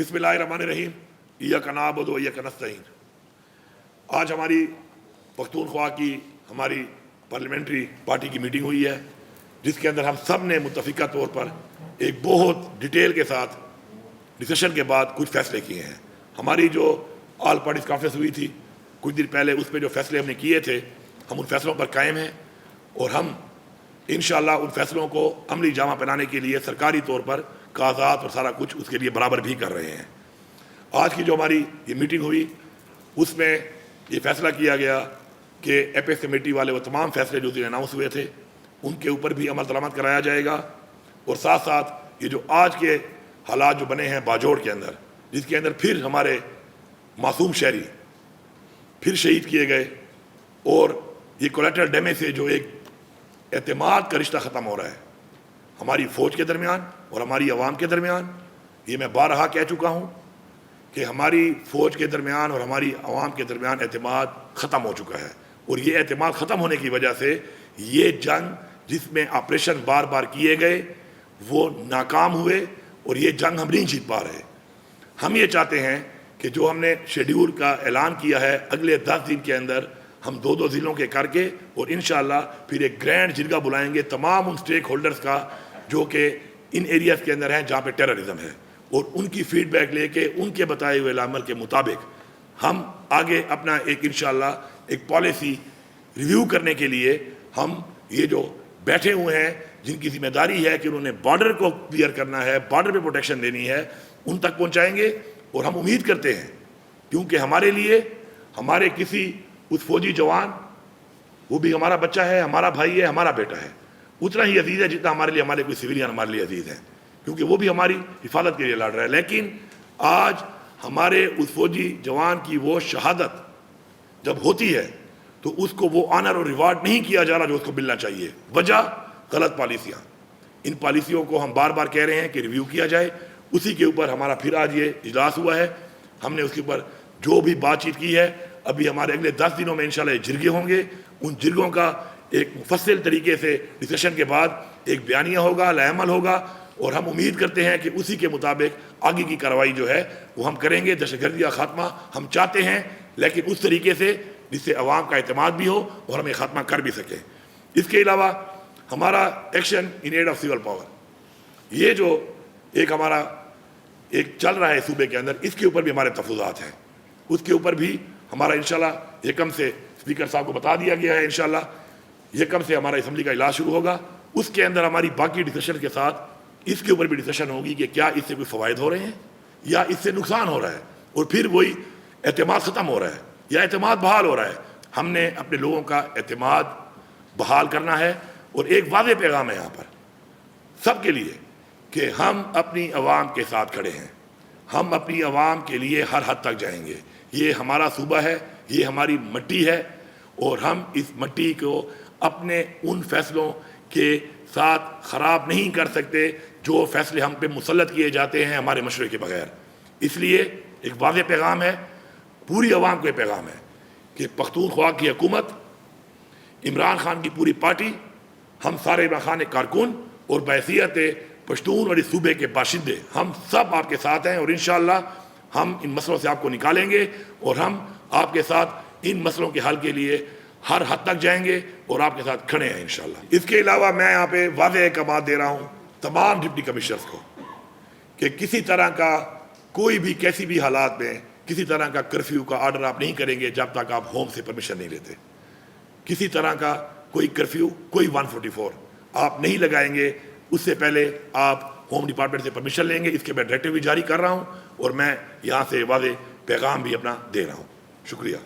बिस्मिल्लाहिर्रहमानिर्रहीम, इय्याका नअबुदु व इय्याका नस्तईन। आज हमारी पख्तूनख्वा की हमारी पार्लियामेंट्री पार्टी की मीटिंग हुई है, जिसके अंदर हम सब ने मुत्तफ़िका तौर पर एक बहुत डिटेल के साथ डिस्कशन के बाद कुछ फैसले किए हैं। हमारी जो ऑल पार्टीज कॉन्फ्रेंस हुई थी कुछ दिन पहले, उस पर जो फैसले हमने किए थे, हम उन फैसलों पर कायम हैं और हम इंशाअल्लाह उन फैसलों को अमली जामा पहनाने के लिए सरकारी तौर पर कागजात और सारा कुछ उसके लिए बराबर भी कर रहे हैं। आज की जो हमारी ये मीटिंग हुई उसमें ये फैसला किया गया कि एपेक्स कमेटी वाले वो तमाम फैसले जो अनाउंस हुए थे उनके ऊपर भी अमल दरामद कराया जाएगा और साथ साथ ये जो आज के हालात जो बने हैं बाजोड़ के अंदर, जिसके अंदर फिर हमारे मासूम शहरी फिर शहीद किए गए और ये कोलेटरल डैमेज से जो एक एतमाद का रिश्ता ख़त्म हो रहा है हमारी फ़ौज के दरमियान और हमारी आवाम के दरमियान। ये मैं बारहा कह चुका हूँ कि हमारी फ़ौज के दरमियान और हमारी आवाम के दरमियान एतमाद ख़त्म हो चुका है और ये एतमाद ख़त्म होने की वजह से ये जंग जिसमें ऑपरेशन बार बार किए गए वो नाकाम हुए और ये जंग हम नहीं जीत पा रहे। हम ये चाहते हैं कि जो हमने शेड्यूल का ऐलान किया है अगले 10 दिन के अंदर हम 2-2 ज़िलों के करके और इंशाअल्लाह फिर एक ग्रैंड जिरगा बुलाएंगे तमाम उन स्टेक होल्डर्स का जो कि इन एरियाज़ के अंदर हैं जहाँ पे टेररिज्म है, और उनकी फीडबैक लेके उनके बताए हुए अमल के मुताबिक हम आगे अपना एक इंशाअल्लाह एक पॉलिसी रिव्यू करने के लिए हम ये जो बैठे हुए हैं जिनकी जिम्मेदारी है कि उन्होंने बॉर्डर को क्लियर करना है, बॉर्डर पे प्रोटेक्शन देनी है, उन तक पहुँचाएँगे। और हम उम्मीद करते हैं क्योंकि हमारे लिए हमारे किसी उस फौजी जवान वो भी हमारा बच्चा है, हमारा भाई है, हमारा बेटा है, उतना ही अजीज़ है जितना हमारे लिए हमारे कोई सिविलियन हमारे लिए अजीज़ है, क्योंकि वो भी हमारी हिफाजत के लिए लड़ रहा है। लेकिन आज हमारे उस फौजी जवान की वो शहादत जब होती है तो उसको वो ऑनर और रिवार्ड नहीं किया जा रहा जो उसको मिलना चाहिए। वजह गलत पॉलिसियाँ, इन पॉलिसियों को हम बार बार कह रहे हैं कि रिव्यू किया जाए। उसी के ऊपर हमारा फिर आज ये इजलास हुआ है, हमने उसके ऊपर जो भी बातचीत की है अभी हमारे अगले 10 दिनों में इंशाल्लाह जिरगे होंगे। उन जिरगों का एक मुफस्सिल तरीके से डिस्कशन के बाद एक बयानिया होगा, लाअमल होगा और हम उम्मीद करते हैं कि उसी के मुताबिक आगे की कार्रवाई जो है वो हम करेंगे। दहशतगर्दी का खात्मा हम चाहते हैं, लेकिन उस तरीके से जिससे अवाम का एतमाद भी हो और हम ये खात्मा कर भी सकें। इसके अलावा हमारा action in aid of civil power, ये जो एक हमारा एक चल रहा है सूबे के अंदर, इसके ऊपर भी हमारे तफज़ात हैं। उसके ऊपर भी हमारा इंशाल्लाह यकम से स्पीकर साहब को बता दिया गया है, इंशाल्लाह यकम से हमारा असम्बली का इजलास शुरू होगा। उसके अंदर हमारी बाकी डिस्कशन के साथ इसके ऊपर भी डिस्कशन होगी कि क्या इससे कोई फ़वाइद हो रहे हैं या इससे नुकसान हो रहा है और फिर वही एतमाद ख़त्म हो रहा है या एतमाद बहाल हो रहा है। हमने अपने लोगों का एतमाद बहाल करना है और एक वाज़ेह पैगाम है यहाँ पर सब के लिए कि हम अपनी आवाम के साथ खड़े हैं, हम अपनी आवाम के लिए हर हद तक जाएंगे। ये हमारा सूबा है, ये हमारी मिट्टी है और हम इस मिट्टी को अपने उन फैसलों के साथ ख़राब नहीं कर सकते जो फैसले हम पे मुसल्लत किए जाते हैं हमारे मशवरे के बगैर। इसलिए एक वाज़ेह पैगाम है, पूरी आवाम को ये पैगाम है कि पख्तूनख्वा की हुकूमत, इमरान खान की पूरी पार्टी, हम सारे इमरान खान के कारकुन और बहैसियत पश्तून और इस सूबे के बाशिंदे हम सब आपके साथ हैं और इंशाअल्लाह हम इन मसलों से आपको निकालेंगे और हम आपके साथ इन मसलों के हल के लिए हर हद तक जाएंगे और आपके साथ खड़े हैं इंशाअल्लाह। इसके अलावा मैं यहाँ पे वाज़ेह एक बात दे रहा हूँ तमाम डिप्टी कमिश्नर्स को कि किसी तरह का कोई भी कैसी भी हालात में किसी तरह का कर्फ्यू का आर्डर आप नहीं करेंगे जब तक आप होम से परमिशन नहीं लेते। किसी तरह का कोई कर्फ्यू, कोई 144 आप नहीं लगाएंगे, उससे पहले आप होम डिपार्टमेंट से परमिशन लेंगे। इसके मैं डायरेक्टिव भी जारी कर रहा हूँ और मैं यहाँ से वाज़ेह पैगाम भी अपना दे रहा हूँ। शुक्रिया।